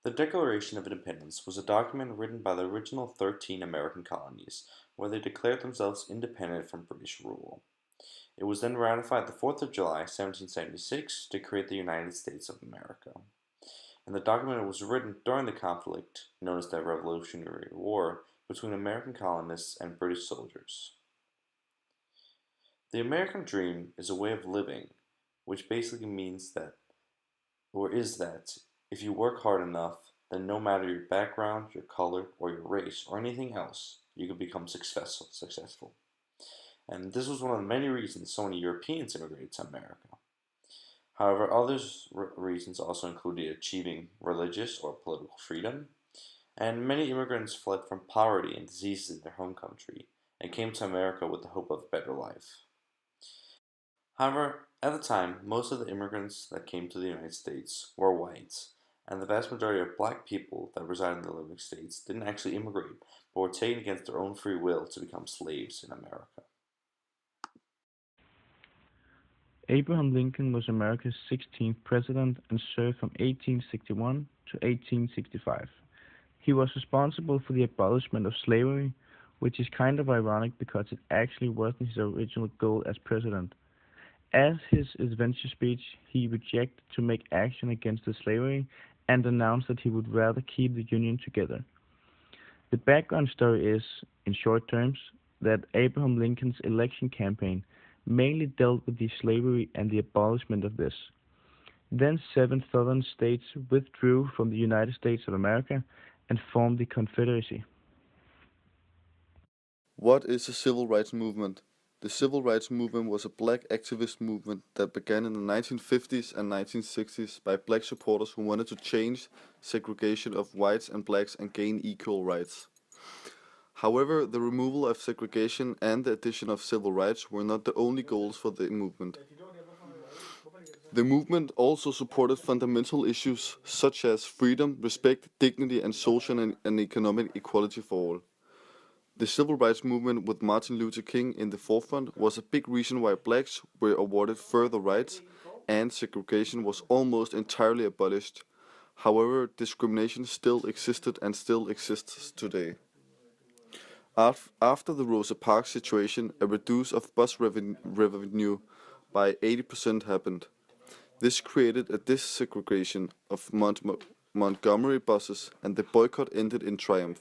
The Declaration of Independence was a document written by the original 13 American colonies, where they declared themselves independent from British rule. It was then ratified the 4th of July, 1776, to create the United States of America. And the document was written during the conflict known as the Revolutionary War between American colonists and British soldiers. The American dream is a way of living, which basically means that, or is that, if you work hard enough, then no matter your background, your color, or your race, or anything else, you can become successful. And this was one of the many reasons so many Europeans immigrated to America. However, other reasons also included achieving religious or political freedom, and many immigrants fled from poverty and diseases in their home country and came to America with the hope of a better life. However, at the time, most of the immigrants that came to the United States were white, and the vast majority of black people that reside in the living states didn't actually immigrate, but were taken against their own free will to become slaves in America. Abraham Lincoln was America's 16th president and served from 1861 to 1865. He was responsible for the abolishment of slavery, which is kind of ironic because it actually wasn't his original goal as president. As his adventure speech, he rejected to make action against the slavery and announced that he would rather keep the Union together. The background story is, in short terms, that Abraham Lincoln's election campaign mainly dealt with the slavery and the abolishment of this. Then 7 southern states withdrew from the United States of America and formed the Confederacy. What is the civil rights movement? The civil rights movement was a black activist movement that began in the 1950s and 1960s by black supporters who wanted to change segregation of whites and blacks and gain equal rights. However, the removal of segregation and the addition of civil rights were not the only goals for the movement. The movement also supported fundamental issues such as freedom, respect, dignity, and social and economic equality for all. The civil rights movement with Martin Luther King in the forefront was a big reason why blacks were awarded further rights and segregation was almost entirely abolished. However, discrimination still existed and still exists today. After the Rosa Parks situation, a reduce of bus revenue by 80% happened. This created a desegregation of Montgomery buses, and the boycott ended in triumph.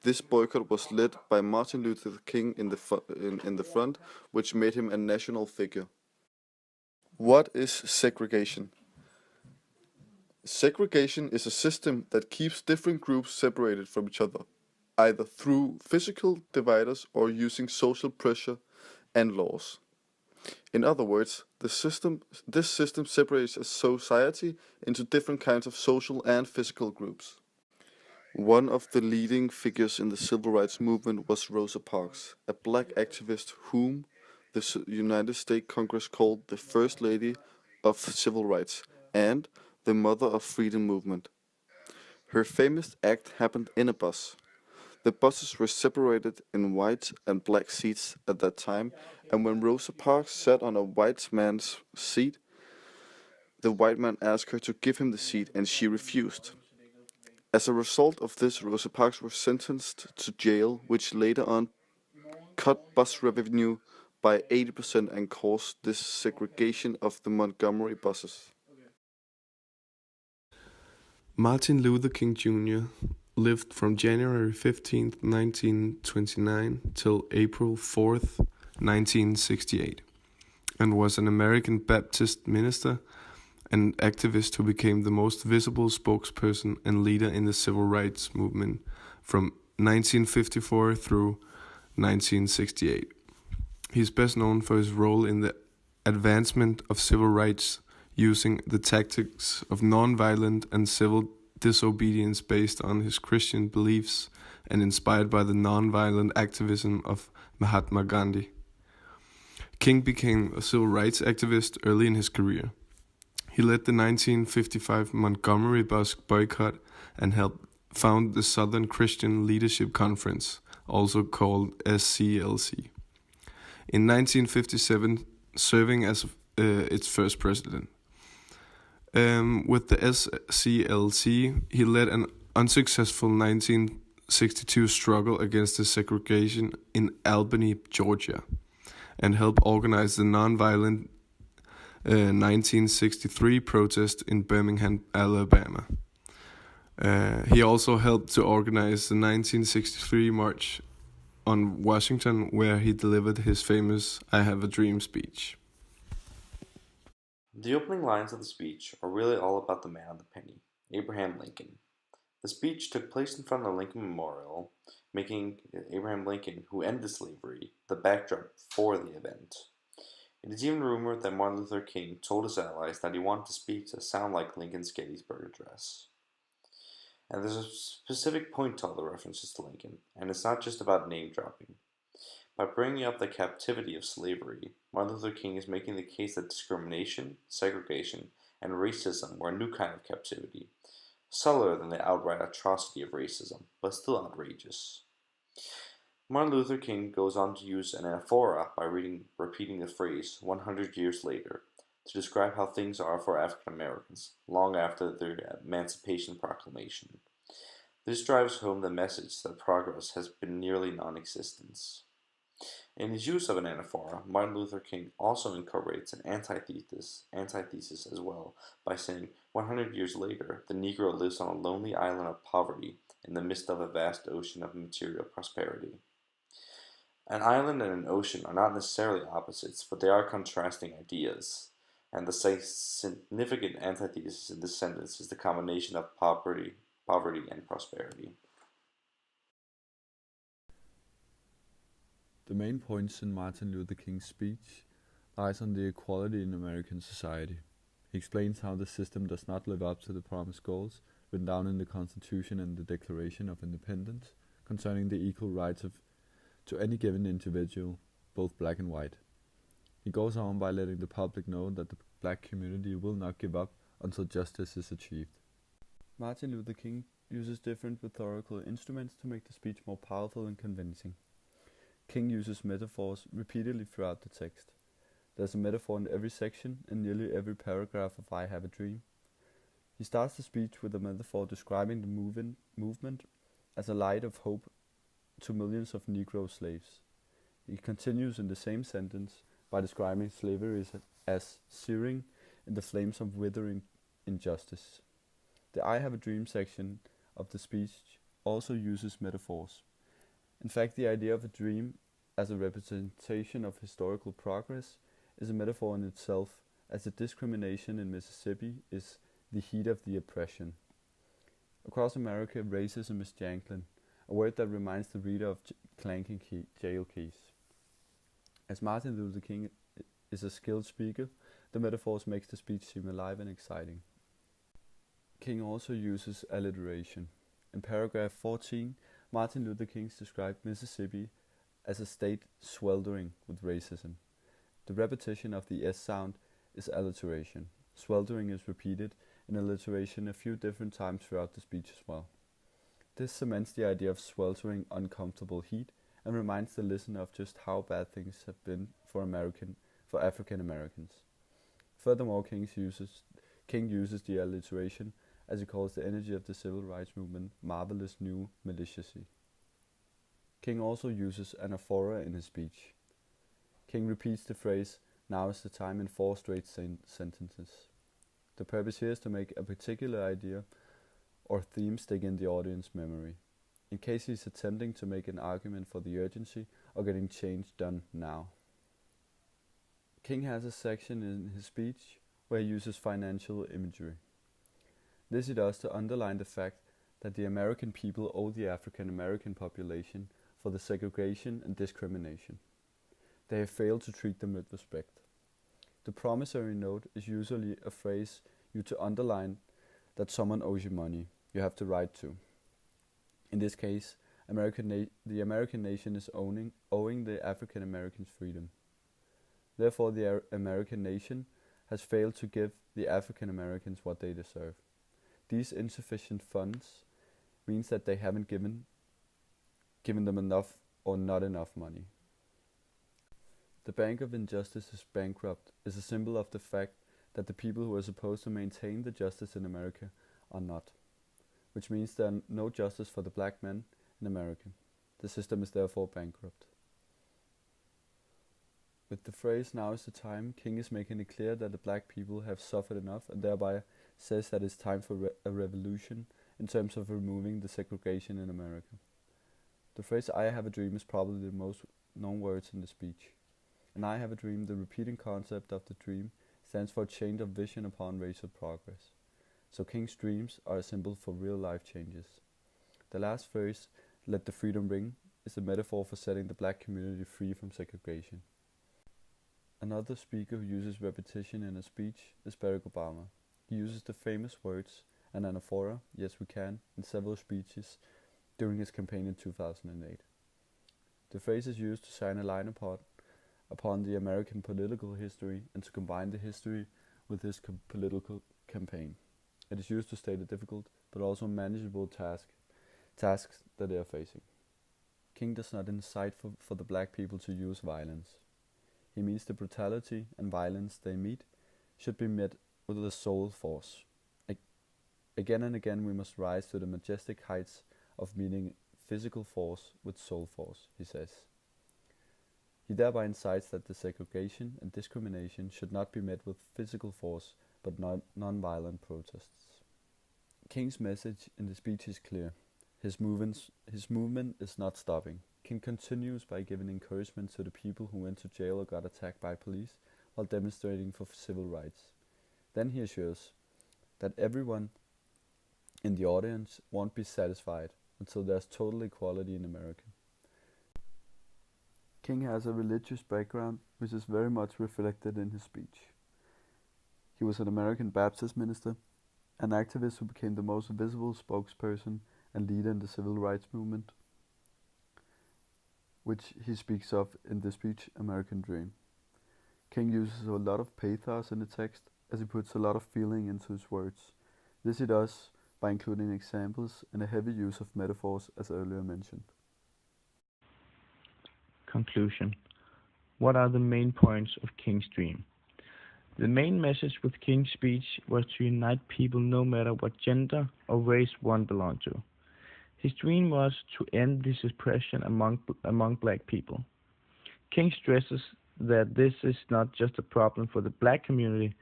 This boycott was led by Martin Luther King in the front, which made him a national figure. What is segregation? Segregation is a system that keeps different groups separated from each other, either through physical dividers or using social pressure and laws. In other words, this system separates a society into different kinds of social and physical groups. One of the leading figures in the civil rights movement was Rosa Parks, a black activist whom the United States Congress called the First Lady of Civil Rights and the Mother of Freedom movement. Her famous act happened in a bus. The buses were separated in white and black seats at that time, and when Rosa Parks sat on a white man's seat, the white man asked her to give him the seat and she refused. As a result of this, Rosa Parks was sentenced to jail, which later on cut bus revenue by 80% and caused this segregation of the Montgomery buses. Martin Luther King Jr. lived from January 15, 1929 till April 4th, 1968, and was an American Baptist minister and activist who became the most visible spokesperson and leader in the civil rights movement from 1954 through 1968. He is best known for his role in the advancement of civil rights using the tactics of nonviolent and civil disobedience based on his Christian beliefs and inspired by the nonviolent activism of Mahatma Gandhi. King became a civil rights activist early in his career. He led the 1955 Montgomery bus boycott and helped found the Southern Christian Leadership Conference, also called SCLC, in 1957, serving as its first president. With the SCLC, he led an unsuccessful 1962 struggle against the segregation in Albany, Georgia, and helped organize the nonviolent 1963 protest in Birmingham, Alabama. He also helped to organize the 1963 March on Washington, where he delivered his famous I Have a Dream speech. The opening lines of the speech are really all about the man on the penny, Abraham Lincoln. The speech took place in front of the Lincoln Memorial, making Abraham Lincoln, who ended slavery, the backdrop for the event. It is even rumored that Martin Luther King told his allies that he wanted the speech to sound like Lincoln's Gettysburg Address. And there's a specific point to all the references to Lincoln, and it's not just about name dropping. By bringing up the captivity of slavery, Martin Luther King is making the case that discrimination, segregation, and racism were a new kind of captivity, subtler than the outright atrocity of racism, but still outrageous. Martin Luther King goes on to use an anaphora by repeating the phrase 100 years later to describe how things are for African Americans long after their Emancipation Proclamation. This drives home the message that progress has been nearly non-existent. In his use of an anaphora, Martin Luther King also incorporates an antithesis as well by saying 100 years later, the Negro lives on a lonely island of poverty in the midst of a vast ocean of material prosperity. An island and an ocean are not necessarily opposites, but they are contrasting ideas. And the significant antithesis in this sentence is the combination of poverty and prosperity. The main points in Martin Luther King's speech lies on the equality in American society. He explains how the system does not live up to the promised goals written down in the Constitution and the Declaration of Independence concerning the equal rights to any given individual, both black and white. He goes on by letting the public know that the black community will not give up until justice is achieved. Martin Luther King uses different rhetorical instruments to make the speech more powerful and convincing. King uses metaphors repeatedly throughout the text. There's a metaphor in every section and nearly every paragraph of I Have a Dream. He starts the speech with a metaphor describing the movement as a light of hope to millions of Negro slaves. He continues in the same sentence by describing slavery as searing in the flames of withering injustice. The I Have a Dream section of the speech also uses metaphors. In fact, the idea of a dream as a representation of historical progress is a metaphor in itself, as the discrimination in Mississippi is the heat of the oppression. Across America, racism is jangling, a word that reminds the reader of clanking jail keys. As Martin Luther King is a skilled speaker, the metaphors makes the speech seem alive and exciting. King also uses alliteration. In paragraph 14, Martin Luther King described Mississippi as a state sweltering with racism. The repetition of the S sound is alliteration. Sweltering is repeated in alliteration a few different times throughout the speech as well. This cements the idea of sweltering, uncomfortable heat and reminds the listener of just how bad things have been for African Americans. Furthermore, King uses the alliteration, as he calls the energy of the civil rights movement, marvelous new maliciously. King also uses anaphora in his speech. King repeats the phrase, "Now is the time," in 4 straight sentences. The purpose here is to make a particular idea or theme stick in the audience's memory, in case he's attempting to make an argument for the urgency of getting change done now. King has a section in his speech where he uses financial imagery. This he does to underline the fact that the American people owe the African American population for the segregation and discrimination. They have failed to treat them with respect. The promissory note is usually a phrase used to underline that someone owes you money you have the right to. In this case, the American nation is owing the African Americans freedom. Therefore, the American nation has failed to give the African Americans what they deserve. These insufficient funds means that they haven't given them enough or not enough money. The Bank of Injustice is bankrupt is a symbol of the fact that the people who are supposed to maintain the justice in America are not, which means there are no justice for the black men in America. The system is therefore bankrupt. With the phrase "now is the time," King is making it clear that the black people have suffered enough, and thereby says that it's time for a revolution in terms of removing the segregation in America. The phrase "I have a dream" is probably the most known words in the speech. And "I have a dream," the repeating concept of the dream, stands for a change of vision upon racial progress. So King's dreams are a symbol for real life changes. The last phrase, "let the freedom ring," is a metaphor for setting the black community free from segregation. Another speaker who uses repetition in a speech is Barack Obama. He uses the famous words and anaphora, "yes we can," in several speeches during his campaign in 2008. The phrase is used to shine a light upon the American political history and to combine the history with his political campaign. It is used to state a difficult but also manageable tasks that they are facing. King does not incite for the black people to use violence. He means the brutality and violence they meet should be met with a soul force. Again and again we must rise to the majestic heights of meeting physical force with soul force, he says. He thereby incites that the segregation and discrimination should not be met with physical force, but non-violent protests. King's message in the speech is clear. His movement is not stopping. King continues by giving encouragement to the people who went to jail or got attacked by police while demonstrating for civil rights. Then he assures that everyone in the audience won't be satisfied until there's total equality in America. King has a religious background, which is very much reflected in his speech. He was an American Baptist minister, an activist who became the most visible spokesperson and leader in the civil rights movement, which he speaks of in the speech American Dream. King uses a lot of pathos in the text, as he puts a lot of feeling into his words. This he does by including examples and a heavy use of metaphors, as earlier mentioned. Conclusion. What are the main points of King's dream? The main message with King's speech was to unite people no matter what gender or race one belonged to. His dream was to end this oppression among black people. King stresses that this is not just a problem for the black community,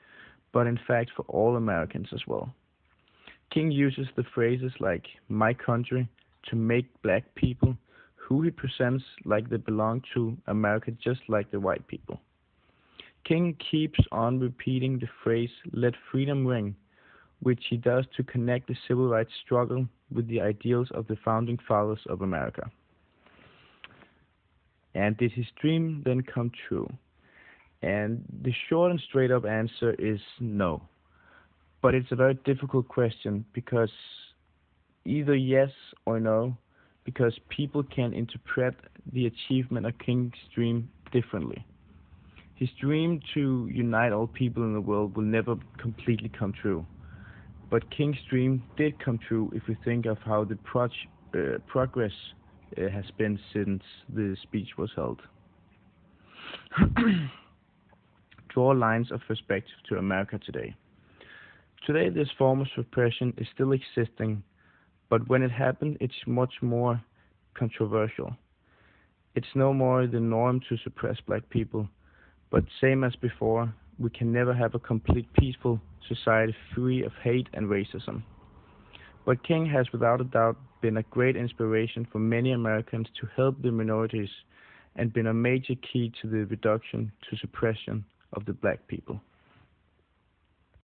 but in fact for all Americans as well. King uses the phrases like "my country" to make black people who he presents like they belong to America, just like the white people. King keeps on repeating the phrase "let freedom ring," which he does to connect the civil rights struggle with the ideals of the founding fathers of America. And did his dream then come true? And the short and straight up answer is no. But it's a very difficult question, because either yes or no, because people can interpret the achievement of King's dream differently. His dream to unite all people in the world will never completely come true. But King's dream did come true if we think of how the progress has been since the speech was held. Draw lines of perspective to America today. Today, this form of suppression is still existing, but when it happened, it's much more controversial. It's no more the norm to suppress black people, but same as before, we can never have a complete peaceful society free of hate and racism. But King has without a doubt been a great inspiration for many Americans to help the minorities and been a major key to the reduction to suppression of the black people.